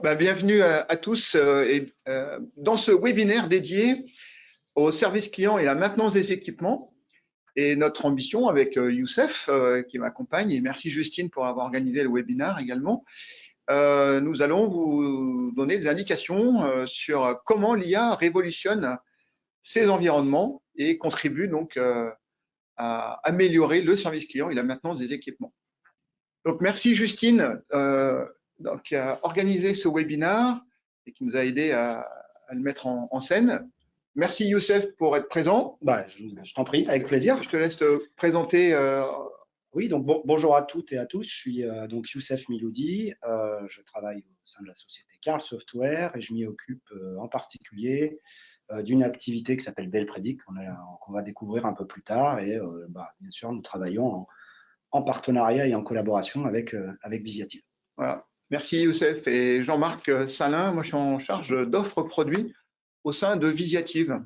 Bienvenue à tous dans ce webinaire dédié au service client et à la maintenance des équipements. Et notre ambition avec Youssef qui m'accompagne, et merci Justine pour avoir organisé le webinaire également, nous allons vous donner des indications sur comment l'IA révolutionne ces environnements et contribue donc à améliorer le service client et la maintenance des équipements. Donc merci Justine qui a organisé ce webinaire et qui nous a aidé à le mettre en scène. Merci Youssef pour être présent. Je t'en prie, avec plaisir. Je te laisse te présenter. Oui, donc bonjour à toutes et à tous. Je suis donc Youssef Miloudi. Je travaille au sein de la société Carl Software et je m'y occupe en particulier d'une activité qui s'appelle Bell Predict qu'on va découvrir un peu plus tard. Et bien sûr, nous travaillons en partenariat et en collaboration avec Visiative. Voilà. Merci Youssef et Jean-Marc Salin. Moi, je suis en charge d'offres produits au sein de Visiative.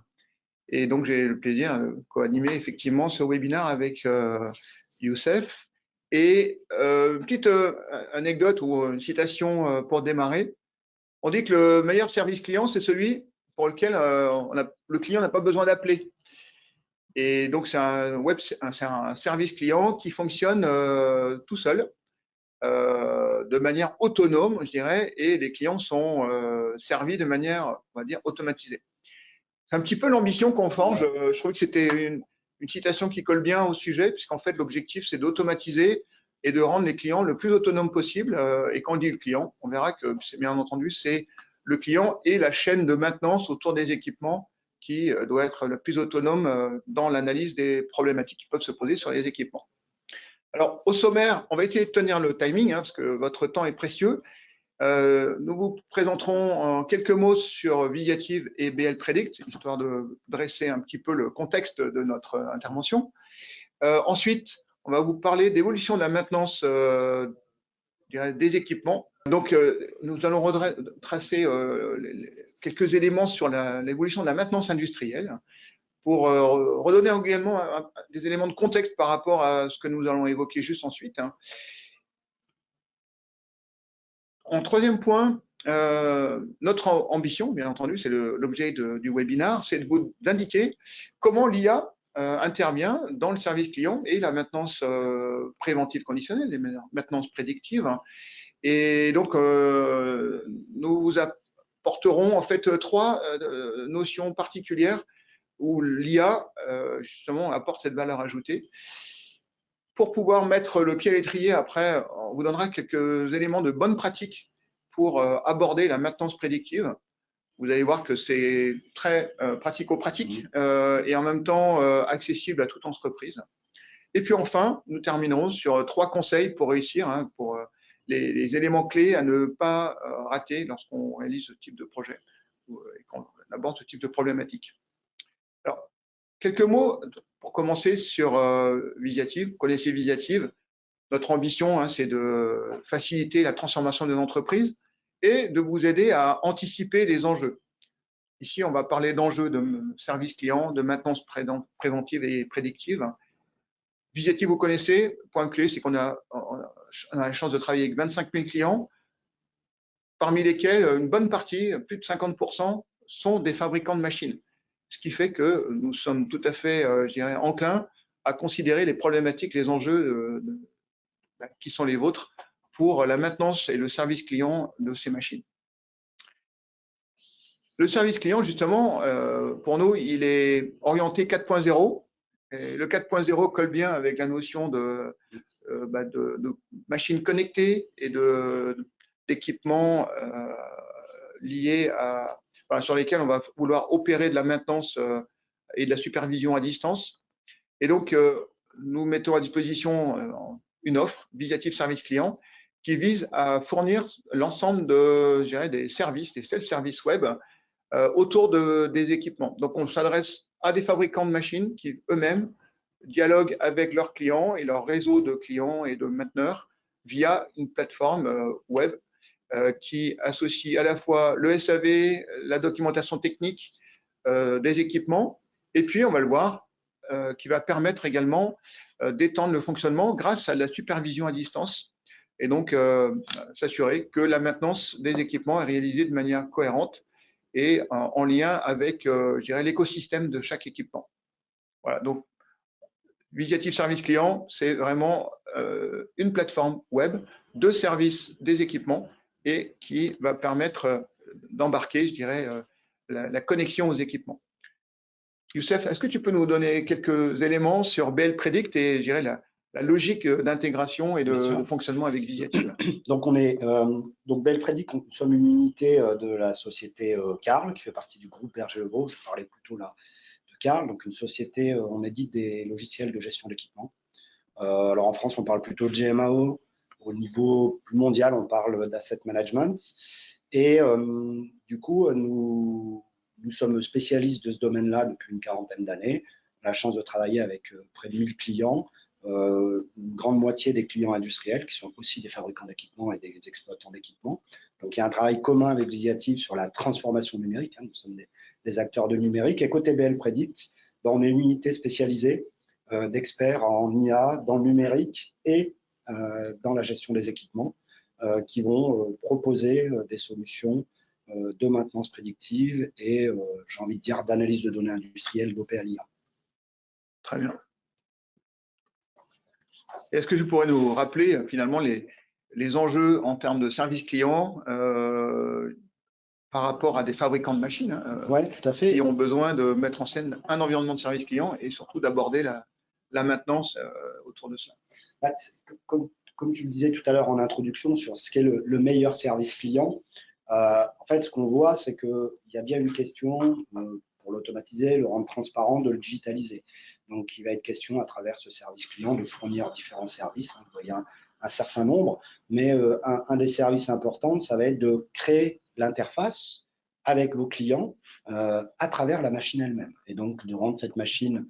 Et donc, j'ai le plaisir de co-animer effectivement ce webinaire avec Youssef. Et une petite anecdote ou une citation pour démarrer. On dit que le meilleur service client, c'est celui pour lequel le client n'a pas besoin d'appeler. Et donc, c'est un service client qui fonctionne tout seul, de manière autonome, je dirais, et les clients sont servis de manière, on va dire, automatisée. C'est un petit peu l'ambition qu'on forge. Je trouvais que c'était une citation qui colle bien au sujet, puisqu'en fait, l'objectif, c'est d'automatiser et de rendre les clients le plus autonomes possible. Et quand on dit le client, on verra que c'est bien entendu, c'est le client et la chaîne de maintenance autour des équipements qui doit être le plus autonome dans l'analyse des problématiques qui peuvent se poser sur les équipements. Alors, au sommaire, on va essayer de tenir le timing, parce que votre temps est précieux. Nous vous présenterons en quelques mots sur Visiative et BL Predict, histoire de dresser un petit peu le contexte de notre intervention. Ensuite, on va vous parler d'évolution de la maintenance des équipements. Donc, nous allons tracer quelques éléments sur l'évolution de la maintenance industrielle pour redonner également des éléments de contexte par rapport à ce que nous allons évoquer juste ensuite. En troisième point, notre ambition, bien entendu, c'est l'objet du webinaire, c'est d'indiquer comment l'IA intervient dans le service client et la maintenance préventive conditionnelle, les maintenances prédictives. Et donc, nous vous apporterons en fait trois notions particulières où l'IA, justement, apporte cette valeur ajoutée. Pour pouvoir mettre le pied à l'étrier, après, on vous donnera quelques éléments de bonne pratique pour aborder la maintenance prédictive. Vous allez voir que c'est très pratico-pratique et en même temps accessible à toute entreprise. Et puis enfin, nous terminerons sur trois conseils pour réussir, pour les éléments clés à ne pas rater lorsqu'on réalise ce type de projet et qu'on aborde ce type de problématique. Alors, quelques mots pour commencer sur Visiative. Vous connaissez Visiative. Notre ambition, c'est de faciliter la transformation des entreprises et de vous aider à anticiper les enjeux. Ici, on va parler d'enjeux de service client, de maintenance préventive et prédictive. Visiative, vous connaissez. Point clé, c'est qu'on a la chance de travailler avec 25 000 clients, parmi lesquels une bonne partie, plus de 50%, sont des fabricants de machines. Ce qui fait que nous sommes tout à fait, je dirais, enclins à considérer les problématiques, les enjeux qui sont les vôtres pour la maintenance et le service client de ces machines. Le service client, justement, pour nous, il est orienté 4.0. Le 4.0 colle bien avec la notion de machines connectées et d'équipements liés à sur lesquels on va vouloir opérer de la maintenance et de la supervision à distance. Et donc, nous mettons à disposition une offre, Visiative Service Client, qui vise à fournir l'ensemble des services, des self-service web autour des équipements. Donc, on s'adresse à des fabricants de machines qui eux-mêmes dialoguent avec leurs clients et leur réseau de clients et de mainteneurs via une plateforme web qui associe à la fois le SAV, la documentation technique des équipements, et puis on va le voir, qui va permettre également d'étendre le fonctionnement grâce à la supervision à distance et donc s'assurer que la maintenance des équipements est réalisée de manière cohérente et en lien avec, je dirais, l'écosystème de chaque équipement. Voilà, donc Visiative Service Client, c'est vraiment une plateforme web de service des équipements et qui va permettre d'embarquer, je dirais, la connexion aux équipements. Youssef, est-ce que tu peux nous donner quelques éléments sur BL Predict et, je dirais, la logique d'intégration et de fonctionnement avec Visiative? Donc, donc BL Predict, nous sommes une unité de la société Carl, qui fait partie du groupe Berger Levaux. Je parlais plutôt là de Carl, donc une société, on édite des logiciels de gestion d'équipement. Alors en France, on parle plutôt de GMAO. Au niveau plus mondial, on parle d'asset management. Et du coup, nous sommes spécialistes de ce domaine-là depuis une quarantaine d'années. On a la chance de travailler avec près de 1000 clients, une grande moitié des clients industriels qui sont aussi des fabricants d'équipements et des exploitants d'équipements. Donc, il y a un travail commun avec Visiative sur la transformation numérique. Nous sommes des acteurs de numérique. Et côté BL Predict, on est une unité spécialisée d'experts en IA, dans le numérique et dans la gestion des équipements qui vont proposer des solutions de maintenance prédictive et, j'ai envie de dire, d'analyse de données industrielles dopées à l'IA. Très bien. Est-ce que tu pourrais nous rappeler finalement les enjeux en termes de service client par rapport à des fabricants de machines ouais, tout à fait. Qui ont besoin de mettre en scène un environnement de service client et surtout d'aborder la maintenance autour de cela? Bah, comme tu le disais tout à l'heure en introduction sur ce qu'est le meilleur service client, en fait, ce qu'on voit, c'est qu'il y a bien une question pour l'automatiser, le rendre transparent, de le digitaliser. Donc, il va être question à travers ce service client de fournir différents services. Vous voyez un certain nombre, mais un des services importants, ça va être de créer l'interface avec vos clients à travers la machine elle-même. Et donc, de rendre cette machine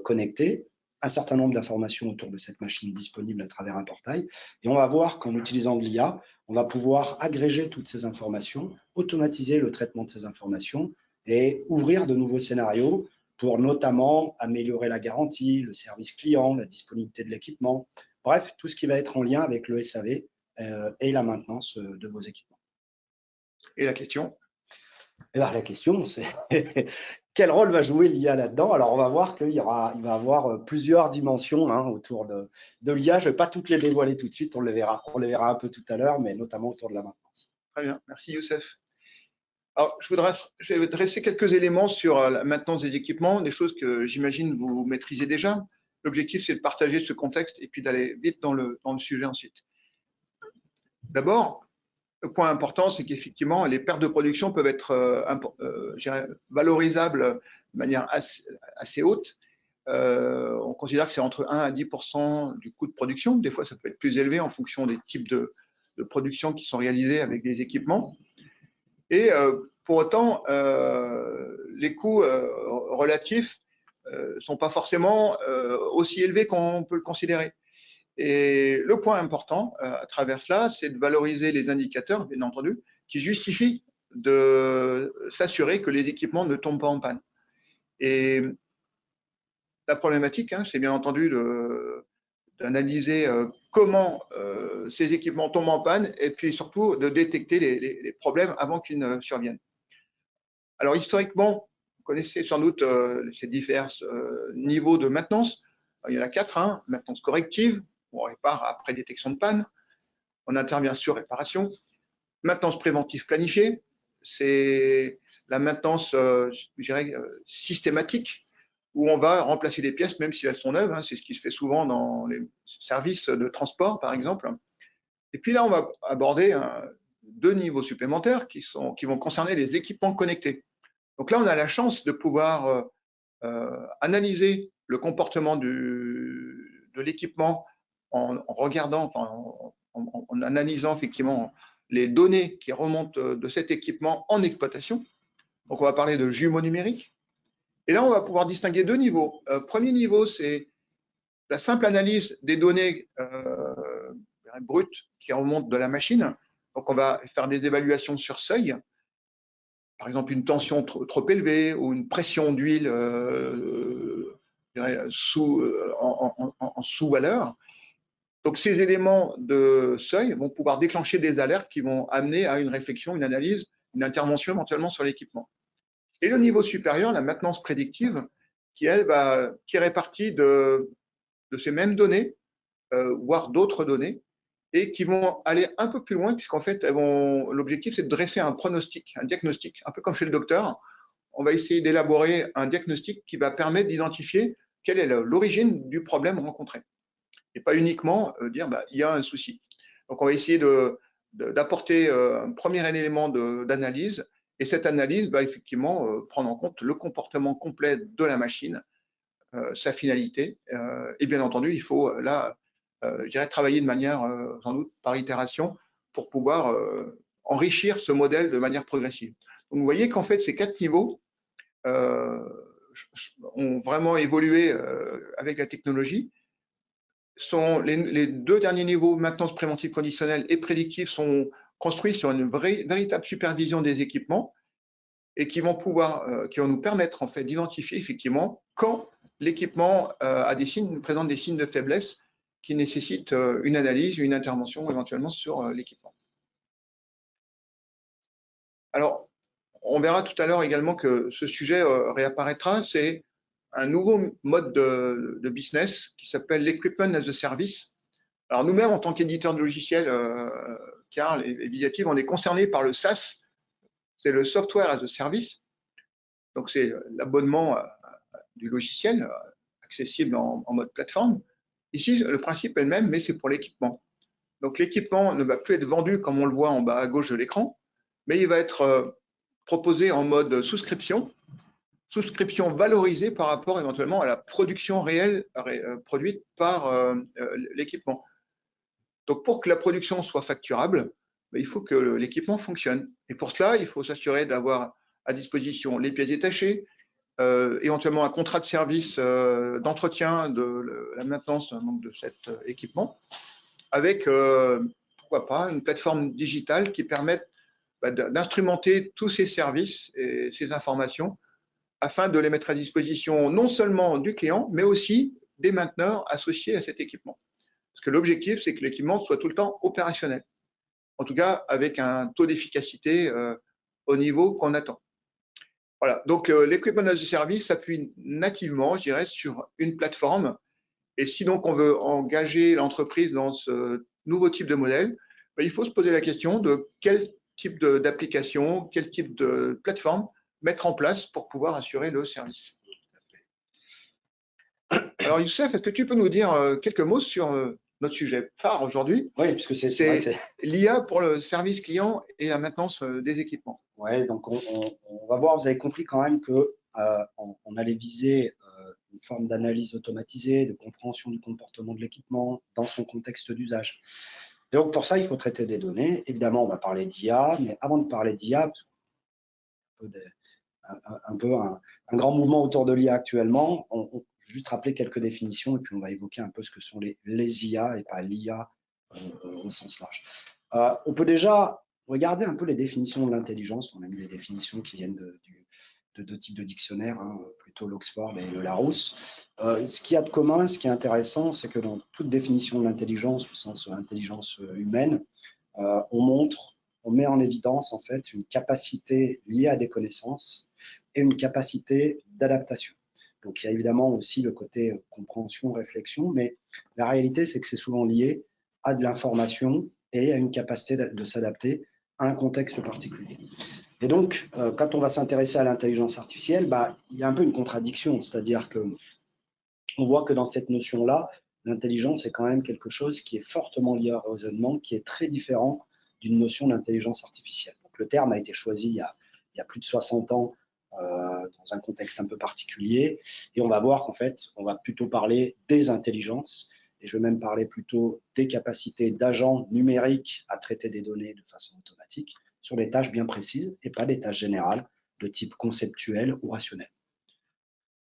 connectée, un certain nombre d'informations autour de cette machine disponibles à travers un portail. Et on va voir qu'en utilisant de l'IA, on va pouvoir agréger toutes ces informations, automatiser le traitement de ces informations et ouvrir de nouveaux scénarios pour notamment améliorer la garantie, le service client, la disponibilité de l'équipement, bref, tout ce qui va être en lien avec le SAV et la maintenance de vos équipements. Et la question? Eh bien, la question, c'est quel rôle va jouer l'IA là-dedans? Alors, on va voir qu'il va y avoir plusieurs dimensions autour de l'IA. Je ne vais pas toutes les dévoiler tout de suite, on les verra un peu tout à l'heure, mais notamment autour de la maintenance. Très bien, merci Youssef. Alors, je vais dresser quelques éléments sur la maintenance des équipements, des choses que j'imagine vous maîtrisez déjà. L'objectif, c'est de partager ce contexte et puis d'aller vite dans le sujet ensuite. D'abord, le point important, c'est qu'effectivement, les pertes de production peuvent être valorisables de manière assez haute. On considère que c'est entre 1 à 10% du coût de production. Des fois, ça peut être plus élevé en fonction des types de production qui sont réalisés avec des équipements. Et pour autant, les coûts relatifs ne sont pas forcément aussi élevés qu'on peut le considérer. Et le point important à travers cela, c'est de valoriser les indicateurs, bien entendu, qui justifient de s'assurer que les équipements ne tombent pas en panne. Et la problématique, c'est bien entendu d'analyser comment ces équipements tombent en panne et puis surtout de détecter les problèmes avant qu'ils ne surviennent. Alors historiquement, vous connaissez sans doute ces divers niveaux de maintenance. Il y en a 4, maintenance corrective, on répare après détection de panne, on intervient sur réparation. Maintenance préventive planifiée, c'est la maintenance je dirais, systématique, où on va remplacer des pièces même si elles sont neuves, c'est ce qui se fait souvent dans les services de transport par exemple. Et puis là, on va aborder 2 niveaux supplémentaires qui vont concerner les équipements connectés. Donc là, on a la chance de pouvoir analyser le comportement de l'équipement en regardant, enfin, en analysant effectivement les données qui remontent de cet équipement en exploitation. Donc, on va parler de jumeaux numériques. Et là, on va pouvoir distinguer 2 niveaux. Premier niveau, c'est la simple analyse des données brutes qui remontent de la machine. Donc, on va faire des évaluations sur seuil. Par exemple, une tension trop élevée ou une pression d'huile en sous-valeur. Donc, ces éléments de seuil vont pouvoir déclencher des alertes qui vont amener à une réflexion, une analyse, une intervention éventuellement sur l'équipement. Et le niveau supérieur, la maintenance prédictive, qui, elle, va tirer parti de ces mêmes données, voire d'autres données, et qui vont aller un peu plus loin, puisqu'en fait, l'objectif, c'est de dresser un pronostic, un diagnostic, un peu comme chez le docteur. On va essayer d'élaborer un diagnostic qui va permettre d'identifier quelle est l'origine du problème rencontré. Et pas uniquement dire il y a un souci. Donc, on va essayer d'apporter un premier élément d'analyse, et cette analyse va effectivement prendre en compte le comportement complet de la machine, sa finalité, et bien entendu, il faut là, je dirais, travailler de manière, sans doute, par itération, pour pouvoir enrichir ce modèle de manière progressive. Donc, vous voyez qu'en fait, ces 4 niveaux ont vraiment évolué avec la technologie. Les 2 derniers niveaux, maintenance préventive conditionnelle et prédictive, sont construits sur une véritable supervision des équipements et qui vont nous permettre en fait d'identifier effectivement quand l'équipement présente des signes de faiblesse qui nécessitent une analyse, une intervention éventuellement sur l'équipement. Alors, on verra tout à l'heure également que ce sujet réapparaîtra. C'est un nouveau mode de business qui s'appelle l'Equipment as a Service. Alors, nous-mêmes, en tant qu'éditeur de logiciels, Carl et Visiative, on est concernés par le SaaS, c'est le Software as a Service. Donc, c'est l'abonnement du logiciel accessible en mode plateforme. Ici, le principe est le même, mais c'est pour l'équipement. Donc, l'équipement ne va plus être vendu comme on le voit en bas à gauche de l'écran, mais il va être proposé en mode souscription valorisée par rapport éventuellement à la production réelle produite par l'équipement. Donc, pour que la production soit facturable, il faut que l'équipement fonctionne. Et pour cela, il faut s'assurer d'avoir à disposition les pièces détachées, éventuellement un contrat de service d'entretien de la maintenance de cet équipement, avec, pourquoi pas, une plateforme digitale qui permette d'instrumenter tous ces services et ces informations afin de les mettre à disposition non seulement du client, mais aussi des mainteneurs associés à cet équipement. Parce que l'objectif, c'est que l'équipement soit tout le temps opérationnel. En tout cas, avec un taux d'efficacité au niveau qu'on attend. Voilà, donc l'Equipment as a Service s'appuie nativement, je dirais, sur une plateforme. Et si donc on veut engager l'entreprise dans ce nouveau type de modèle, il faut se poser la question de quel type d'application, quel type de plateforme mettre en place pour pouvoir assurer le service. Alors Youssef, est-ce que tu peux nous dire quelques mots sur notre sujet phare aujourd'hui? Oui, puisque c'est l'IA pour le service client et la maintenance des équipements. Oui, donc on va voir, vous avez compris quand même que on allait viser une forme d'analyse automatisée, de compréhension du comportement de l'équipement dans son contexte d'usage. Et donc pour ça, il faut traiter des données. Évidemment, on va parler d'IA, mais avant de parler d'IA, un peu un grand mouvement autour de l'IA actuellement, je vais juste rappeler quelques définitions et puis on va évoquer un peu ce que sont les IA et pas l'IA au sens large. On peut déjà regarder un peu les définitions de l'intelligence. On a mis des définitions qui viennent de 2 types de dictionnaires, plutôt l'Oxford et le Larousse. Ce qu'il y a de commun, ce qui est intéressant, c'est que dans toute définition de l'intelligence, au sens intelligence humaine, on met en évidence en fait une capacité liée à des connaissances et une capacité d'adaptation. Donc il y a évidemment aussi le côté compréhension, réflexion, mais la réalité, c'est que c'est souvent lié à de l'information et à une capacité de s'adapter à un contexte particulier. Et donc, quand on va s'intéresser à l'intelligence artificielle, il y a un peu une contradiction, c'est-à-dire qu'on voit que dans cette notion-là, l'intelligence est quand même quelque chose qui est fortement lié au raisonnement, qui est très différent d'une notion d'intelligence artificielle. Donc, le terme a été choisi il y a plus de 60 ans dans un contexte un peu particulier, et on va voir qu'en fait, on va plutôt parler des intelligences, et je vais même parler plutôt des capacités d'agents numériques à traiter des données de façon automatique sur des tâches bien précises et pas des tâches générales de type conceptuel ou rationnel.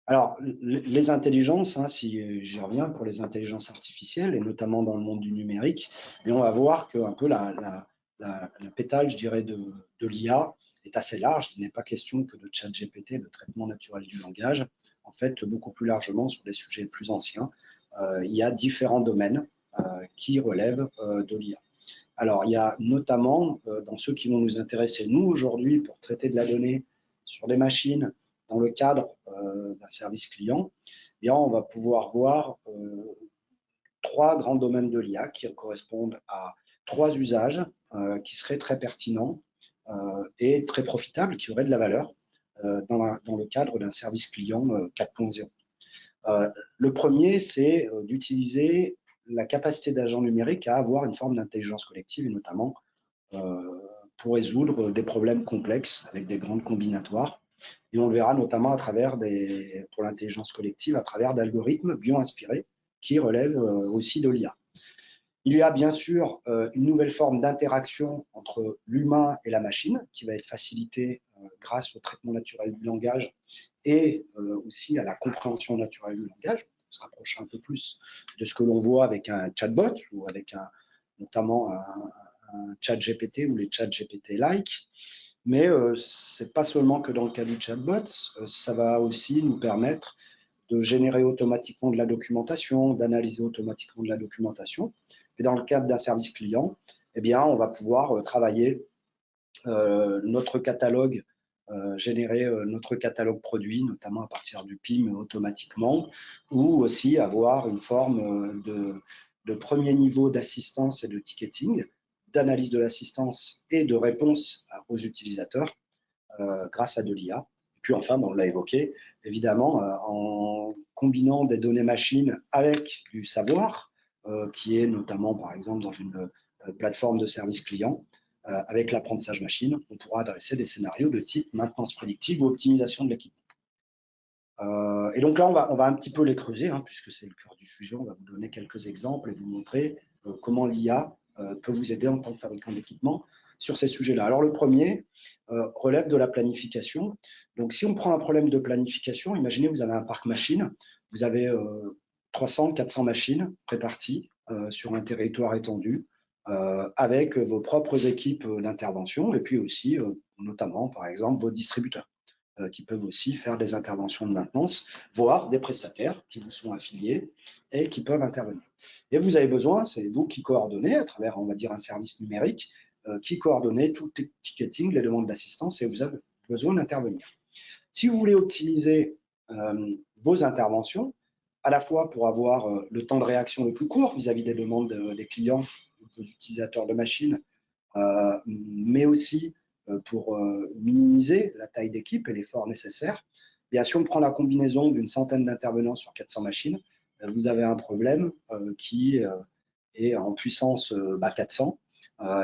Alors, les intelligences, si j'y reviens pour les intelligences artificielles, et notamment dans le monde du numérique, et on va voir que un peu la pétale, je dirais, de l'IA est assez large. Il n'est pas question que de ChatGPT, de traitement naturel du langage. En fait, beaucoup plus largement, sur des sujets plus anciens, il y a différents domaines qui relèvent de l'IA. Alors, il y a notamment, dans ceux qui vont nous intéresser, nous, aujourd'hui, pour traiter de la donnée sur des machines dans le cadre d'un service client, eh bien, on va pouvoir voir 3 grands domaines de l'IA qui correspondent à 3 usages qui seraient très pertinents et très profitables, qui auraient de la valeur dans le cadre d'un service client 4.0. Le premier, c'est d'utiliser la capacité d'agents numériques à avoir une forme d'intelligence collective, et notamment pour résoudre des problèmes complexes avec des grandes combinatoires. Et on le verra notamment à travers pour l'intelligence collective, à travers d'algorithmes bio-inspirés qui relèvent aussi de l'IA. Il y a bien sûr une nouvelle forme d'interaction entre l'humain et la machine qui va être facilitée grâce au traitement naturel du langage et aussi à la compréhension naturelle du langage. On se rapproche un peu plus de ce que l'on voit avec un chatbot ou avec notamment un chat GPT ou les chats GPT-like. Mais ce n'est pas seulement que dans le cas du chatbot, ça va aussi nous permettre de générer automatiquement de la documentation, d'analyser automatiquement de la documentation. Et dans le cadre d'un service client, eh bien, on va pouvoir travailler notre catalogue, générer notre catalogue produit, notamment à partir du PIM automatiquement, ou aussi avoir une forme de premier niveau d'assistance et de ticketing, d'analyse de l'assistance et de réponse aux utilisateurs grâce à de l'IA. Puis enfin, on l'a évoqué, évidemment, en combinant des données machines avec du savoir, qui est notamment, par exemple, dans une plateforme de service client, avec l'apprentissage machine, on pourra adresser des scénarios de type maintenance prédictive ou optimisation de l'équipement. Et donc là, on va un petit peu les creuser, puisque c'est le cœur du sujet. On va vous donner quelques exemples et vous montrer comment l'IA peut vous aider en tant que fabricant d'équipement sur ces sujets-là. Alors le premier relève de la planification. Donc si on prend un problème de planification, imaginez vous avez un parc machine, vous avez 300, 400 machines réparties sur un territoire étendu avec vos propres équipes d'intervention et puis aussi notamment par exemple vos distributeurs qui peuvent aussi faire des interventions de maintenance, voire des prestataires qui vous sont affiliés et qui peuvent intervenir. Et vous avez besoin, c'est vous qui coordonnez à travers, on va dire, un service numérique, qui coordonnez tout le ticketing, les demandes d'assistance, et vous avez besoin d'intervenir. Si vous voulez optimiser vos interventions, à la fois pour avoir le temps de réaction le plus court vis-à-vis des demandes des clients, vos utilisateurs de machines, mais aussi pour minimiser la taille d'équipe et l'effort nécessaire. Bien, si on prend la combinaison d'une centaine d'intervenants sur 400 machines, vous avez un problème qui est en puissance 400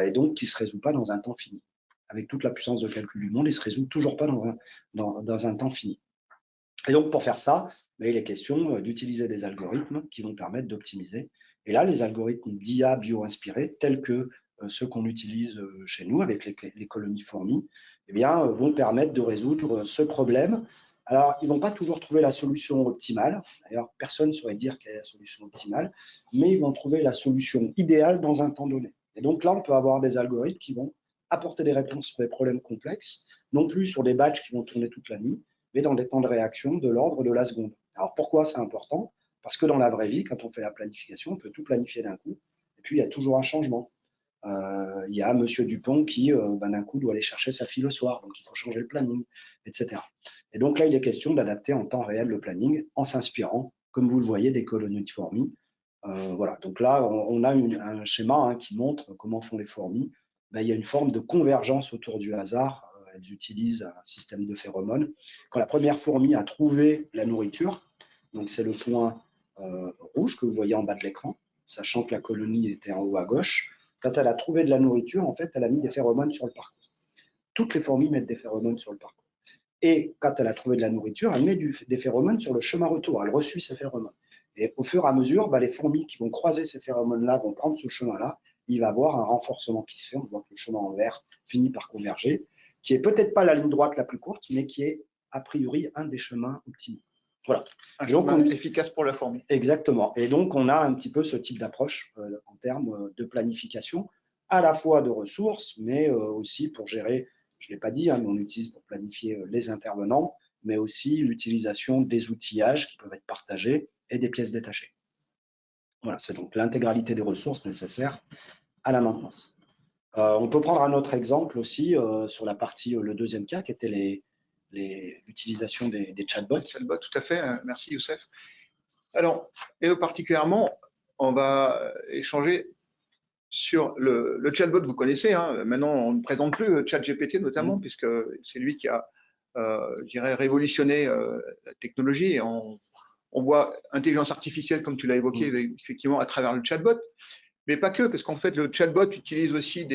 et donc qui ne se résout pas dans un temps fini. Avec toute la puissance de calcul du monde, il ne se résout toujours pas dans un temps fini. Et donc, pour faire ça, il est question d'utiliser des algorithmes qui vont permettre d'optimiser. Et là, les algorithmes d'IA bio-inspirés, tels que ceux qu'on utilise chez nous avec les colonies fourmis, eh bien, vont permettre de résoudre ce problème. Alors, ils ne vont pas toujours trouver la solution optimale. D'ailleurs, personne ne saurait dire quelle est la solution optimale, mais ils vont trouver la solution idéale dans un temps donné. Et donc là, on peut avoir des algorithmes qui vont apporter des réponses sur des problèmes complexes, non plus sur des batchs qui vont tourner toute la nuit, mais dans des temps de réaction de l'ordre de la seconde. Alors, pourquoi c'est important? Parce que dans la vraie vie, quand on fait la planification, on peut tout planifier d'un coup, et puis il y a toujours un changement. Il y a Monsieur Dupont qui, d'un coup, doit aller chercher sa fille le soir, donc il faut changer le planning, etc. Et donc là, il est question d'adapter en temps réel le planning en s'inspirant, comme vous le voyez, des colonies de fourmis. Voilà, donc là, on a un schéma qui montre comment font les fourmis. Il y a une forme de convergence autour du hasard. Elles utilisent un système de phéromones. Quand la première fourmi a trouvé la nourriture, donc c'est le point rouge que vous voyez en bas de l'écran, sachant que la colonie était en haut à gauche, quand elle a trouvé de la nourriture, en fait, elle a mis des phéromones sur le parcours. Toutes les fourmis mettent des phéromones sur le parcours. Et quand elle a trouvé de la nourriture, elle met des phéromones sur le chemin retour. Elle reçut ces phéromones. Et au fur et à mesure, les fourmis qui vont croiser ces phéromones-là vont prendre ce chemin-là. Il va y avoir un renforcement qui se fait. On voit que le chemin en vert finit par converger, qui est peut-être pas la ligne droite la plus courte, mais qui est a priori un des chemins optimaux. Voilà. Un chemin efficace pour la fourmi. Exactement. Et donc, on a un petit peu ce type d'approche en termes de planification, à la fois de ressources, mais aussi pour gérer, je ne l'ai pas dit, mais on utilise pour planifier les intervenants, mais aussi l'utilisation des outillages qui peuvent être partagés et des pièces détachées. Voilà, c'est donc l'intégralité des ressources nécessaires à la maintenance. On peut prendre un autre exemple aussi sur la partie, le deuxième cas, qui était l'utilisation des chatbots. Chatbot, tout à fait. Merci, Youssef. Alors, et particulièrement, on va échanger sur le chatbot, vous connaissez, hein. Maintenant on ne présente plus ChatGPT notamment, puisque c'est lui qui a, je dirais, révolutionné la technologie. Et on voit intelligence artificielle, comme tu l'as évoqué, effectivement, à travers le chatbot, mais pas que, parce qu'en fait, le chatbot utilise aussi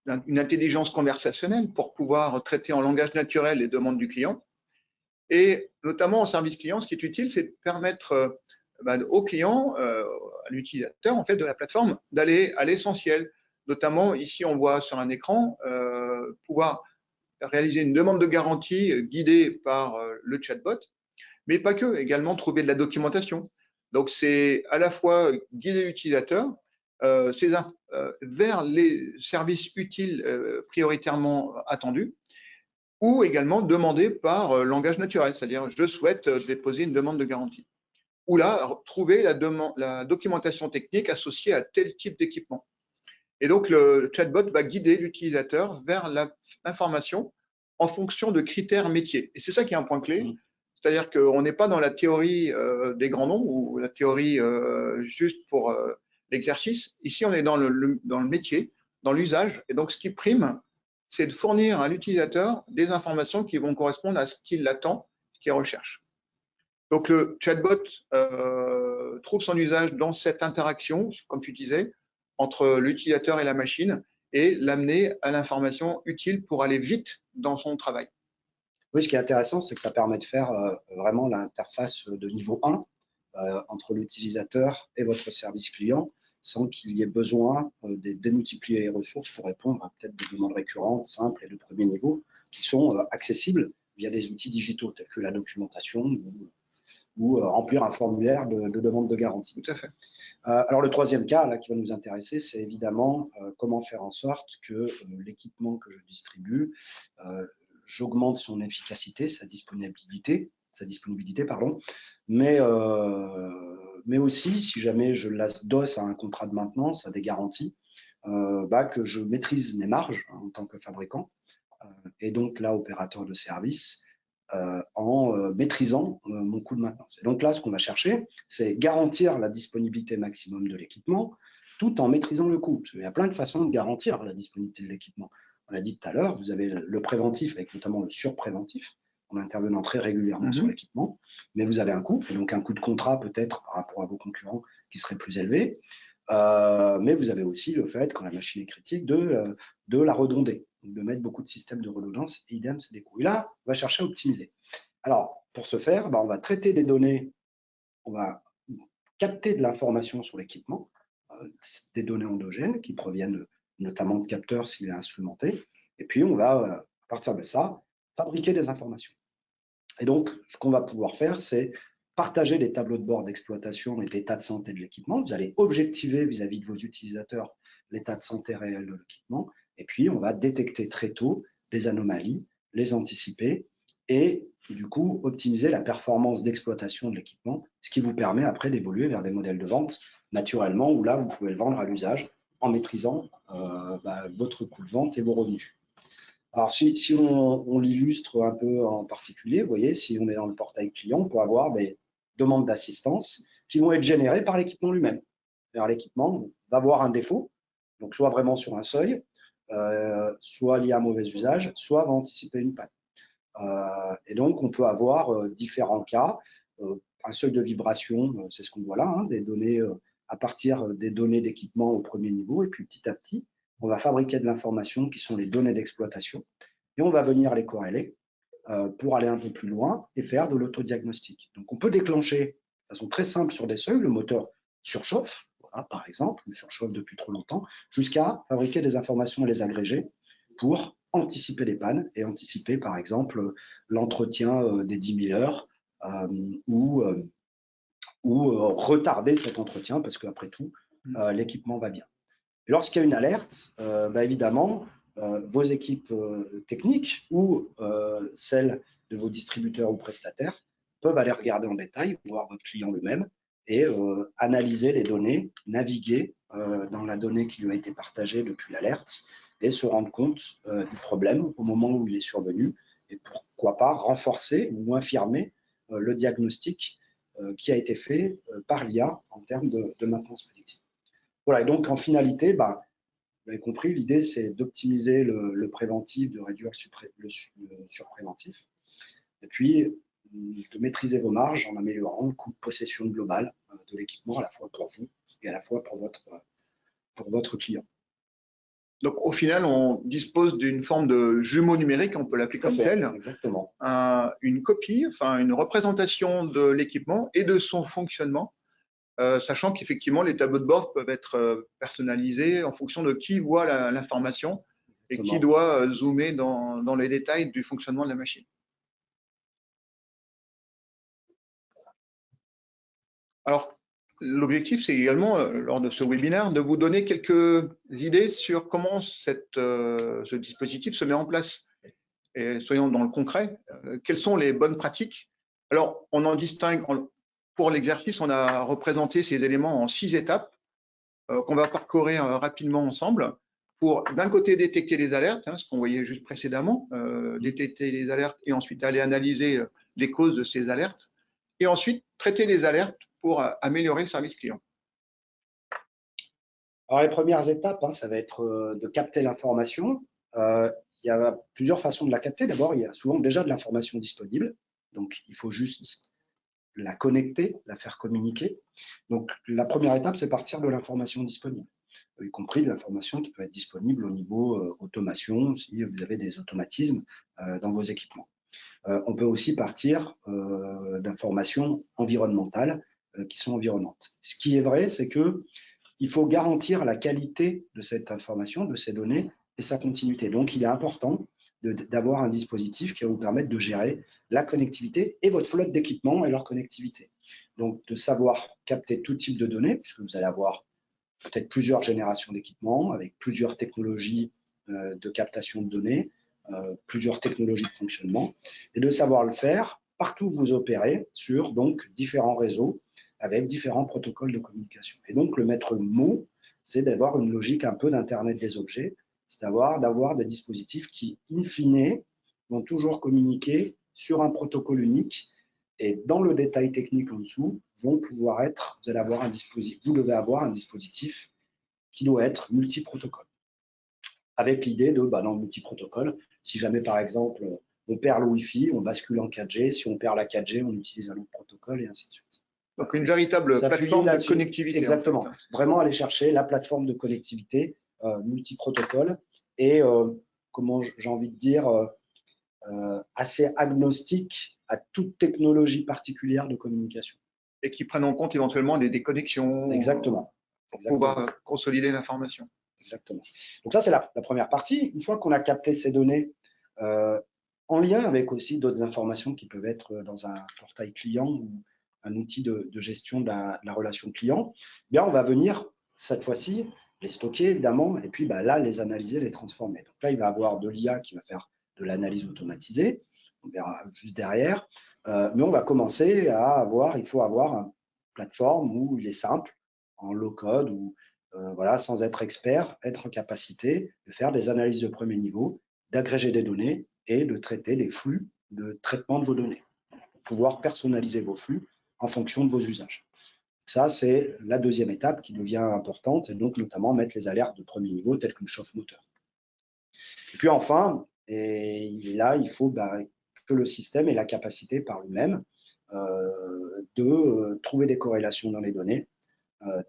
une intelligence conversationnelle pour pouvoir traiter en langage naturel les demandes du client. Et notamment en service client, ce qui est utile, c'est de permettre au client, à l'utilisateur en fait de la plateforme, d'aller à l'essentiel. Notamment, ici, on voit sur un écran pouvoir réaliser une demande de garantie guidée par le chatbot, mais pas que, également trouver de la documentation. Donc, c'est à la fois guider l'utilisateur vers les services utiles prioritairement attendus, ou également demander par langage naturel, c'est-à-dire je souhaite déposer une demande de garantie. Ou là, trouver la documentation technique associée à tel type d'équipement. Et donc, le chatbot va guider l'utilisateur vers l'information en fonction de critères métiers. Et c'est ça qui est un point clé, c'est-à-dire qu'on n'est pas dans la théorie des grands noms ou la théorie juste pour l'exercice. Ici, on est dans le métier, dans l'usage. Et donc, ce qui prime, c'est de fournir à l'utilisateur des informations qui vont correspondre à ce qu'il attend, ce qu'il recherche. Donc, le chatbot trouve son usage dans cette interaction, comme tu disais, entre l'utilisateur et la machine, et l'amener à l'information utile pour aller vite dans son travail. Oui, ce qui est intéressant, c'est que ça permet de faire vraiment l'interface de niveau 1 entre l'utilisateur et votre service client, sans qu'il y ait besoin de démultiplier les ressources pour répondre à peut-être des demandes récurrentes, simples et de premier niveau, qui sont accessibles via des outils digitaux tels que la documentation ou remplir un formulaire de demande de garantie. Tout à fait. Alors le troisième cas là, qui va nous intéresser, c'est évidemment comment faire en sorte que l'équipement que je distribue, j'augmente son efficacité, sa disponibilité, pardon, mais aussi, si jamais je l'adosse à un contrat de maintenance, à des garanties, que je maîtrise mes marges en tant que fabricant et donc là, opérateur de service, en maîtrisant mon coût de maintenance. Et donc là, ce qu'on va chercher, c'est garantir la disponibilité maximum de l'équipement tout en maîtrisant le coût. Parce qu'il y a plein de façons de garantir la disponibilité de l'équipement. On l'a dit tout à l'heure, vous avez le préventif avec notamment le surpréventif, en intervenant très régulièrement sur l'équipement, mais vous avez un coût, et donc un coût de contrat peut-être par rapport à vos concurrents qui serait plus élevé. Mais vous avez aussi le fait, quand la machine est critique, de la redonder, de mettre beaucoup de systèmes de redondance, et idem, c'est des coûts. Et là, on va chercher à optimiser. Alors, pour ce faire, on va traiter des données, on va capter de l'information sur l'équipement, des données endogènes qui proviennent notamment de capteurs s'il est instrumenté, et puis on va, à partir de ça, fabriquer des informations. Et donc, ce qu'on va pouvoir faire, c'est partager des tableaux de bord d'exploitation et d'état de santé de l'équipement. Vous allez objectiver vis-à-vis de vos utilisateurs l'état de santé réel de l'équipement. Et puis, on va détecter très tôt des anomalies, les anticiper et du coup, optimiser la performance d'exploitation de l'équipement, ce qui vous permet après d'évoluer vers des modèles de vente naturellement où là, vous pouvez le vendre à l'usage en maîtrisant votre coût de vente et vos revenus. Alors, si on l'illustre un peu en particulier, vous voyez, si on est dans le portail client, on peut avoir des demandes d'assistance qui vont être générées par l'équipement lui-même. L'équipement va avoir un défaut, donc soit vraiment sur un seuil, soit lié à un mauvais usage, soit va anticiper une panne. Et donc, on peut avoir différents cas. Un seuil de vibration, c'est ce qu'on voit là, hein, des données à partir des données d'équipement au premier niveau, et puis petit à petit, on va fabriquer de l'information qui sont les données d'exploitation et on va venir les corréler pour aller un peu plus loin et faire de l'autodiagnostic. Donc, on peut déclencher de façon très simple sur des seuils, le moteur surchauffe, voilà, par exemple, ou surchauffe depuis trop longtemps, jusqu'à fabriquer des informations et les agréger pour anticiper les pannes et anticiper, par exemple, l'entretien des 10 000 heures ou retarder cet entretien parce qu'après tout, l'équipement va bien. Et lorsqu'il y a une alerte, évidemment, vos équipes techniques ou celles de vos distributeurs ou prestataires peuvent aller regarder en détail, voir votre client lui-même et analyser les données, naviguer dans la donnée qui lui a été partagée depuis l'alerte et se rendre compte du problème au moment où il est survenu et pourquoi pas renforcer ou infirmer le diagnostic qui a été fait par l'IA en termes de maintenance prédictive. Voilà, et donc en finalité, vous avez compris, l'idée c'est d'optimiser le préventif, de réduire le surpréventif, et puis de maîtriser vos marges en améliorant le coût de possession global de l'équipement, à la fois pour vous et à la fois pour votre client. Donc, au final, on dispose d'une forme de jumeau numérique, on peut l'appeler comme tel. Exactement. Une copie, enfin une représentation de l'équipement et de son fonctionnement, sachant qu'effectivement, les tableaux de bord peuvent être personnalisés en fonction de qui voit l'information et qui doit zoomer dans les détails du fonctionnement de la machine. Alors, l'objectif, c'est également, lors de ce webinaire, de vous donner quelques idées sur comment ce dispositif se met en place. Et soyons dans le concret, quelles sont les bonnes pratiques? Alors, on en distingue, pour l'exercice, on a représenté ces éléments en 6 étapes qu'on va parcourir rapidement ensemble pour, d'un côté, détecter les alertes, ce qu'on voyait juste précédemment, détecter les alertes et ensuite aller analyser les causes de ces alertes, et ensuite traiter les alertes pour améliorer le service client. Alors, les premières étapes, ça va être de capter l'information. Il y a plusieurs façons de la capter. D'abord, il y a souvent déjà de l'information disponible. Donc, il faut juste la connecter, la faire communiquer. Donc, la première étape, c'est partir de l'information disponible, y compris de l'information qui peut être disponible au niveau automation, si vous avez des automatismes dans vos équipements. On peut aussi partir d'informations environnementales qui sont environnantes. Ce qui est vrai, c'est que il faut garantir la qualité de cette information, de ces données et sa continuité. Donc, il est important d'avoir un dispositif qui va vous permettre de gérer la connectivité et votre flotte d'équipements et leur connectivité. Donc, de savoir capter tout type de données, puisque vous allez avoir peut-être plusieurs générations d'équipements avec plusieurs technologies de captation de données, plusieurs technologies de fonctionnement, et de savoir le faire partout où vous opérez sur donc différents réseaux avec différents protocoles de communication. Et donc, le maître mot, c'est d'avoir une logique un peu d'Internet des objets, c'est d'avoir des dispositifs qui, in fine, vont toujours communiquer sur un protocole unique et dans le détail technique en dessous, vont pouvoir être, vous devez avoir un dispositif qui doit être multi-protocole. Avec l'idée de, dans le multi-protocole, si jamais par exemple on perd le Wi-Fi, on bascule en 4G, si on perd la 4G, on utilise un autre protocole et ainsi de suite. Donc, une véritable plateforme de connectivité. Exactement. En fait. Vraiment aller chercher la plateforme de connectivité multi-protocole et, comment j'ai envie de dire, assez agnostique à toute technologie particulière de communication. Et qui prennent en compte éventuellement des déconnexions. Exactement. Pour pouvoir consolider l'information. Exactement. Donc ça, c'est la première partie. Une fois qu'on a capté ces données, en lien avec aussi d'autres informations qui peuvent être dans un portail client ou un outil de gestion de la relation client, bien, on va venir, cette fois-ci, les stocker, évidemment, et puis là, les analyser, les transformer. Donc là, il va y avoir de l'IA qui va faire de l'analyse automatisée, on verra juste derrière, mais on va commencer il faut avoir une plateforme où il est simple, en low-code, ou voilà, sans être expert, être en capacité de faire des analyses de premier niveau, d'agréger des données et de traiter des flux de traitement de vos données, pour pouvoir personnaliser vos flux en fonction de vos usages. Ça, c'est la deuxième étape qui devient importante, et donc notamment mettre les alertes de premier niveau, telles qu'une chauffe moteur. Et puis enfin, et là, il faut que le système ait la capacité par lui-même de trouver des corrélations dans les données,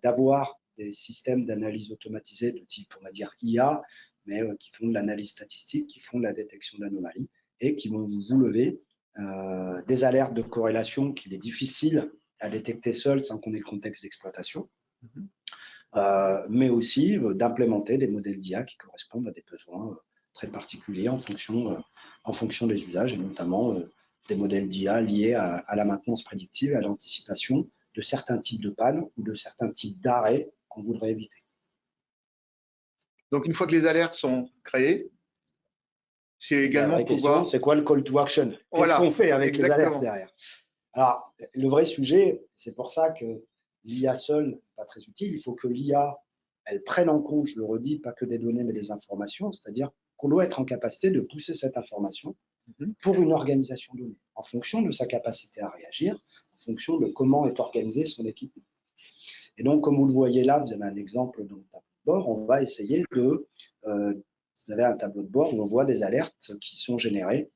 d'avoir des systèmes d'analyse automatisés de type, on va dire, IA, mais qui font de l'analyse statistique, qui font de la détection d'anomalies et qui vont vous lever des alertes de corrélation qu'il est difficile à détecter seul sans qu'on ait le contexte d'exploitation, mais aussi d'implémenter des modèles d'IA qui correspondent à des besoins très particuliers en fonction des usages, et notamment des modèles d'IA liés à la maintenance prédictive et à l'anticipation de certains types de pannes ou de certains types d'arrêts qu'on voudrait éviter. Donc, une fois que les alertes sont créées, c'est également pouvoir… C'est quoi le call to action? Qu'est-ce qu'on fait avec les alertes derrière? Alors, le vrai sujet, c'est pour ça que l'IA seule, pas très utile. Il faut que l'IA, elle prenne en compte, je le redis, pas que des données, mais des informations. C'est-à-dire qu'on doit être en capacité de pousser cette information pour une organisation donnée, en fonction de sa capacité à réagir, en fonction de comment est organisé son équipement. Et donc, comme vous le voyez là, vous avez un exemple dans le tableau de bord, on va essayer de… vous avez un tableau de bord où on voit des alertes qui sont générées,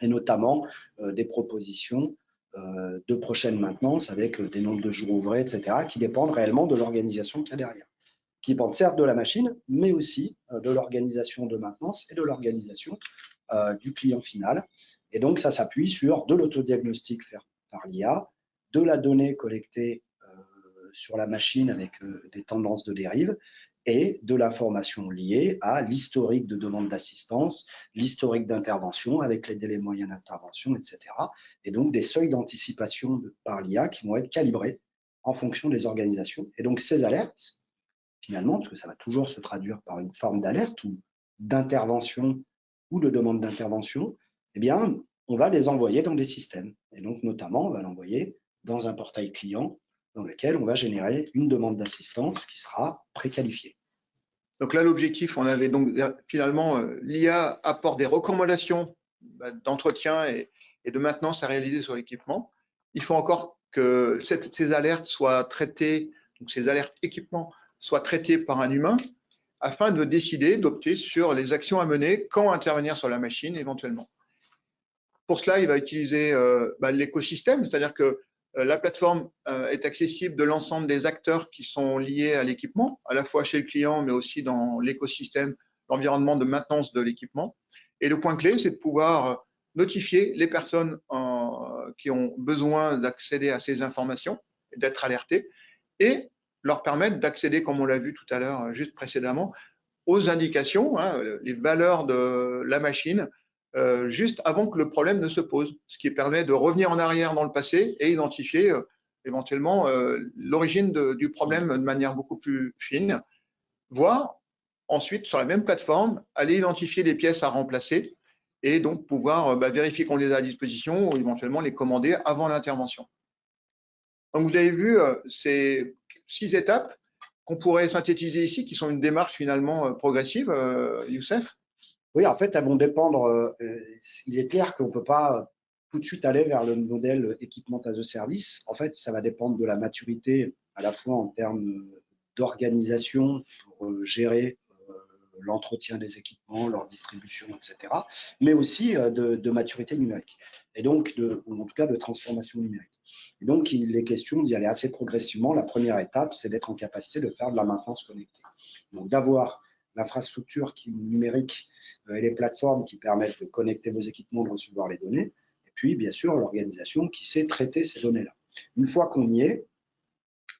et notamment des propositions de prochaine maintenance avec des nombres de jours ouvrés, etc., qui dépendent réellement de l'organisation qu'il y a derrière, qui dépendent certes de la machine, mais aussi de l'organisation de maintenance et de l'organisation du client final. Et donc, ça s'appuie sur de l'autodiagnostic fait par l'IA, de la donnée collectée sur la machine avec des tendances de dérive, et de l'information liée à l'historique de demande d'assistance, l'historique d'intervention avec les délais moyens d'intervention, etc. Et donc des seuils d'anticipation par l'IA qui vont être calibrés en fonction des organisations. Et donc ces alertes, finalement, parce que ça va toujours se traduire par une forme d'alerte ou d'intervention ou de demande d'intervention, eh bien, on va les envoyer dans des systèmes. Et donc, notamment, on va l'envoyer dans un portail client dans lequel on va générer une demande d'assistance qui sera préqualifiée. Donc là, l'objectif, on avait donc finalement, l'IA apporte des recommandations d'entretien et de maintenance à réaliser sur l'équipement. Il faut encore que ces alertes soient traitées, donc ces alertes équipements soient traitées par un humain afin de décider, d'opter sur les actions à mener, quand intervenir sur la machine éventuellement. Pour cela, il va utiliser l'écosystème, c'est-à-dire que la plateforme est accessible de l'ensemble des acteurs qui sont liés à l'équipement, à la fois chez le client, mais aussi dans l'écosystème, l'environnement de maintenance de l'équipement. Et le point clé, c'est de pouvoir notifier les personnes qui ont besoin d'accéder à ces informations, d'être alertées, et leur permettre d'accéder, comme on l'a vu tout à l'heure, juste précédemment, aux indications, les valeurs de la machine, juste avant que le problème ne se pose, ce qui permet de revenir en arrière dans le passé et identifier éventuellement l'origine du problème de manière beaucoup plus fine, voire ensuite sur la même plateforme aller identifier les pièces à remplacer et donc pouvoir vérifier qu'on les a à disposition ou éventuellement les commander avant l'intervention. Donc vous avez vu ces 6 étapes qu'on pourrait synthétiser ici, qui sont une démarche finalement progressive, Youssef. Oui, en fait, elles vont dépendre. Il est clair qu'on ne peut pas tout de suite aller vers le modèle équipement as a service. En fait, ça va dépendre de la maturité, à la fois en termes d'organisation pour gérer l'entretien des équipements, leur distribution, etc., mais aussi de maturité numérique, et donc, ou en tout cas, de transformation numérique. Et donc, il est question d'y aller assez progressivement. La première étape, c'est d'être en capacité de faire de la maintenance connectée. Donc, d'avoir l'infrastructure numérique et les plateformes qui permettent de connecter vos équipements, de recevoir les données, et puis, bien sûr, l'organisation qui sait traiter ces données-là. Une fois qu'on y est,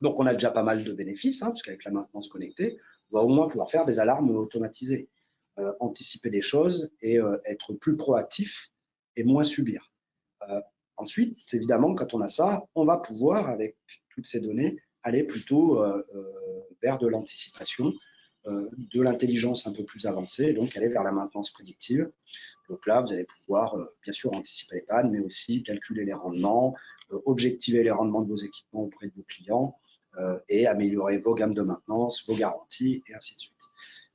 donc on a déjà pas mal de bénéfices, parce qu'avec la maintenance connectée, on va au moins pouvoir faire des alarmes automatisées, anticiper des choses et être plus proactif et moins subir. Ensuite, évidemment, quand on a ça, on va pouvoir, avec toutes ces données, aller plutôt vers de l'anticipation, de l'intelligence un peu plus avancée, et donc aller vers la maintenance prédictive. Donc là, vous allez pouvoir, bien sûr, anticiper les pannes, mais aussi calculer les rendements, objectiver les rendements de vos équipements auprès de vos clients et améliorer vos gammes de maintenance, vos garanties, et ainsi de suite.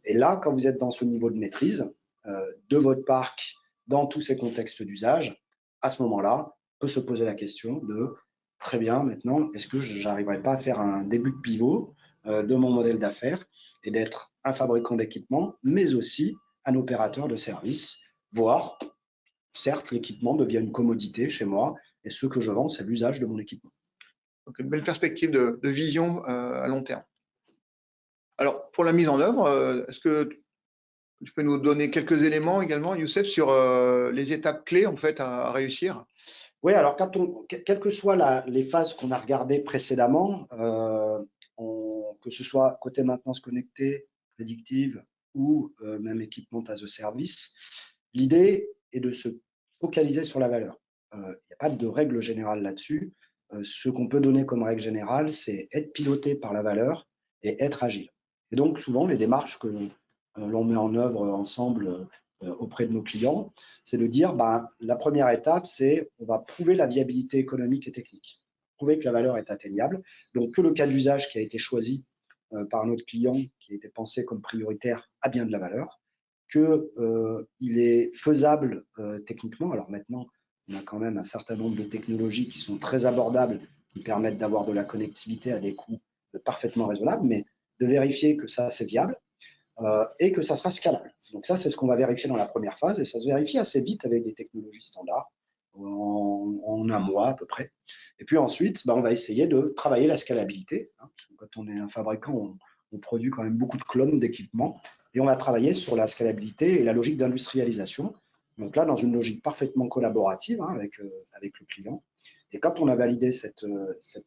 Et là, quand vous êtes dans ce niveau de maîtrise de votre parc, dans tous ces contextes d'usage, à ce moment-là, peut se poser la question de très bien, maintenant, est-ce que je n'arriverai pas à faire un début de pivot de mon modèle d'affaires et d'être un fabricant d'équipement, mais aussi un opérateur de service, voire, certes, l'équipement devient une commodité chez moi et ce que je vends, c'est l'usage de mon équipement. Donc une belle perspective de vision à long terme. Alors, pour la mise en œuvre, est-ce que tu peux nous donner quelques éléments également, Youssef, sur les étapes clés en fait à réussir? Oui, alors quelles que soient les phases qu'on a regardées précédemment, que ce soit côté maintenance connectée, prédictive ou même équipement as a service, l'idée est de se focaliser sur la valeur. Il n'y a pas de règle générale là-dessus. Ce qu'on peut donner comme règle générale, c'est être piloté par la valeur et être agile. Et donc, souvent, les démarches que l'on met en œuvre ensemble auprès de nos clients, c'est de dire, la première étape, c'est on va prouver la viabilité économique et technique. prouver que la valeur est atteignable. Donc, que le cas d'usage qui a été choisi par notre client, qui a été pensé comme prioritaire, a bien de la valeur, qu'il est faisable techniquement. Alors maintenant, on a quand même un certain nombre de technologies qui sont très abordables, qui permettent d'avoir de la connectivité à des coûts parfaitement raisonnables, mais de vérifier que ça, c'est viable et que ça sera scalable. Donc ça, c'est ce qu'on va vérifier dans la première phase, et ça se vérifie assez vite avec des technologies standards, en un mois à peu près. Et puis ensuite, on va essayer de travailler la scalabilité. Quand on est un fabricant, on produit quand même beaucoup de clones d'équipements, et on va travailler sur la scalabilité et la logique d'industrialisation. Donc là, dans une logique parfaitement collaborative avec le client. Et quand on a validé cette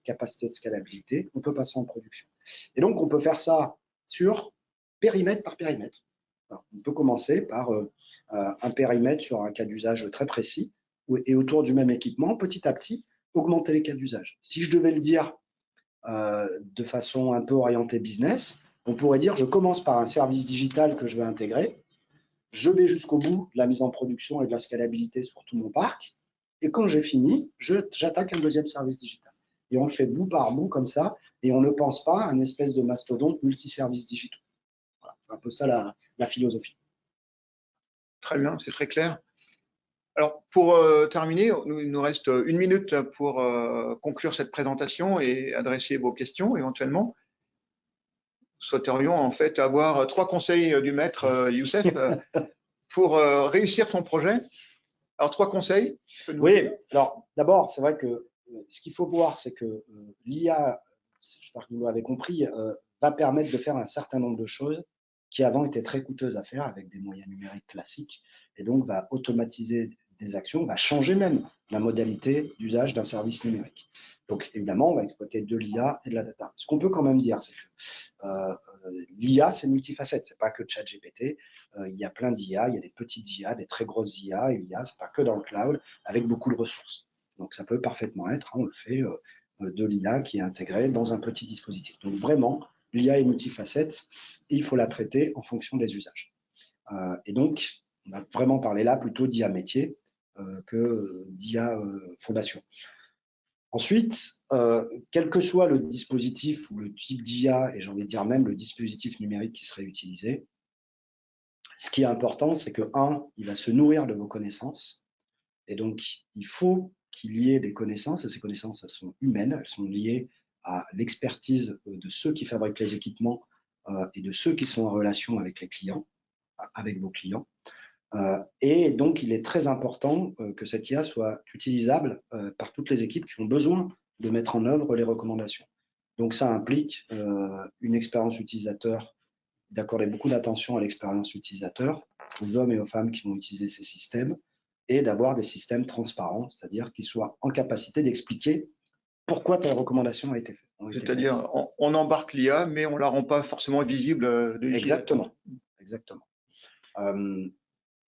capacité de scalabilité, on peut passer en production. Et donc, on peut faire ça sur périmètre par périmètre. Alors, on peut commencer par un périmètre sur un cas d'usage très précis, et autour du même équipement, petit à petit, augmenter les cas d'usage. Si je devais le dire de façon un peu orientée business, on pourrait dire je commence par un service digital que je vais intégrer, je vais jusqu'au bout de la mise en production et de la scalabilité sur tout mon parc, et quand j'ai fini, j'attaque un deuxième service digital. Et on le fait bout par bout comme ça, et on ne pense pas à une espèce de mastodonte multiservices digitaux. Voilà, c'est un peu ça la philosophie. Très bien, c'est très clair. Alors, pour terminer, il nous reste 1 minute pour conclure cette présentation et adresser vos questions éventuellement. Nous souhaiterions en fait avoir 3 conseils du maître Youssef pour réussir son projet. Alors, 3 conseils. Oui, alors d'abord, c'est vrai que ce qu'il faut voir, c'est que l'IA, j'espère que vous l'avez compris, va permettre de faire un certain nombre de choses qui avant étaient très coûteuses à faire avec des moyens numériques classiques, et donc va automatiser des actions, va changer même la modalité d'usage d'un service numérique. Donc évidemment, on va exploiter de l'IA et de la data. Ce qu'on peut quand même dire, c'est que l'IA, c'est multifacette, c'est pas que ChatGPT. Il y a plein d'IA, il y a des petites IA, des très grosses IA, et l'IA, c'est pas que dans le cloud, avec beaucoup de ressources. Donc ça peut parfaitement être, on le fait, de l'IA qui est intégrée dans un petit dispositif. Donc vraiment, l'IA est multifacette et il faut la traiter en fonction des usages. Et donc, on va vraiment parler là plutôt d'IA métier que d'IA fondation. Ensuite, quel que soit le dispositif ou le type d'IA, et j'ai envie de dire même le dispositif numérique qui serait utilisé, ce qui est important, c'est que, il va se nourrir de vos connaissances. Et donc, il faut qu'il y ait des connaissances, et ces connaissances, elles sont humaines, elles sont liées à l'expertise de ceux qui fabriquent les équipements et de ceux qui sont en relation avec les clients, avec vos clients. Et donc, il est très important que cette IA soit utilisable par toutes les équipes qui ont besoin de mettre en œuvre les recommandations. Donc, ça implique une expérience utilisateur, d'accorder beaucoup d'attention à l'expérience utilisateur, aux hommes et aux femmes qui vont utiliser ces systèmes, et d'avoir des systèmes transparents, c'est-à-dire qu'ils soient en capacité d'expliquer pourquoi telle recommandation a été faite. C'est-à-dire, on embarque l'IA, mais on ne la rend pas forcément visible de l'utilisateur. Exactement.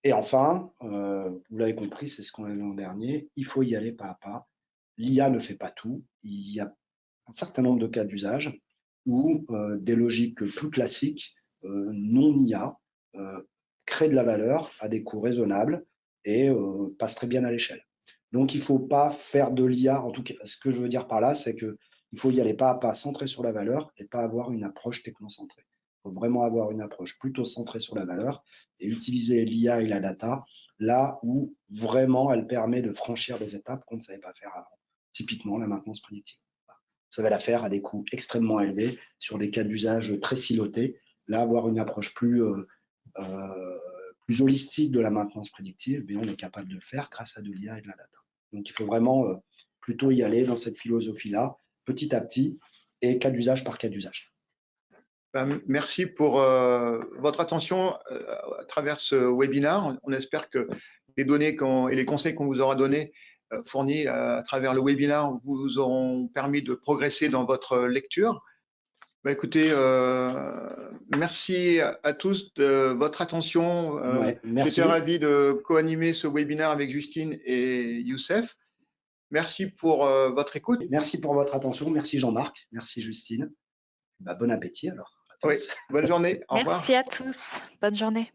Et enfin, vous l'avez compris, c'est ce qu'on a vu l'an dernier, il faut y aller pas à pas. L'IA ne fait pas tout. Il y a un certain nombre de cas d'usage où des logiques plus classiques, non IA, créent de la valeur à des coûts raisonnables et passent très bien à l'échelle. Donc, il ne faut pas faire de l'IA. En tout cas, ce que je veux dire par là, c'est qu'il faut y aller pas à pas, centré sur la valeur et pas avoir une approche technocentrée. Il faut vraiment avoir une approche plutôt centrée sur la valeur et utiliser l'IA et la data là où vraiment elle permet de franchir des étapes qu'on ne savait pas faire avant. Typiquement, la maintenance prédictive. Vous savez la faire à des coûts extrêmement élevés, sur des cas d'usage très silotés. Là, avoir une approche plus holistique de la maintenance prédictive, on est capable de le faire grâce à de l'IA et de la data. Donc, il faut vraiment plutôt y aller dans cette philosophie-là, petit à petit, et cas d'usage par cas d'usage. Merci pour votre attention à travers ce webinaire. On espère que les données et les conseils qu'on vous aura donnés, fournis à travers le webinaire, vous auront permis de progresser dans votre lecture. Écoutez, merci à tous de votre attention. J'étais ravi de co-animer ce webinaire avec Justine et Youssef. Merci pour votre écoute. Merci pour votre attention. Merci Jean-Marc. Merci Justine. Bon appétit alors. Oui, bonne journée. Au revoir. Merci à tous. Bonne journée.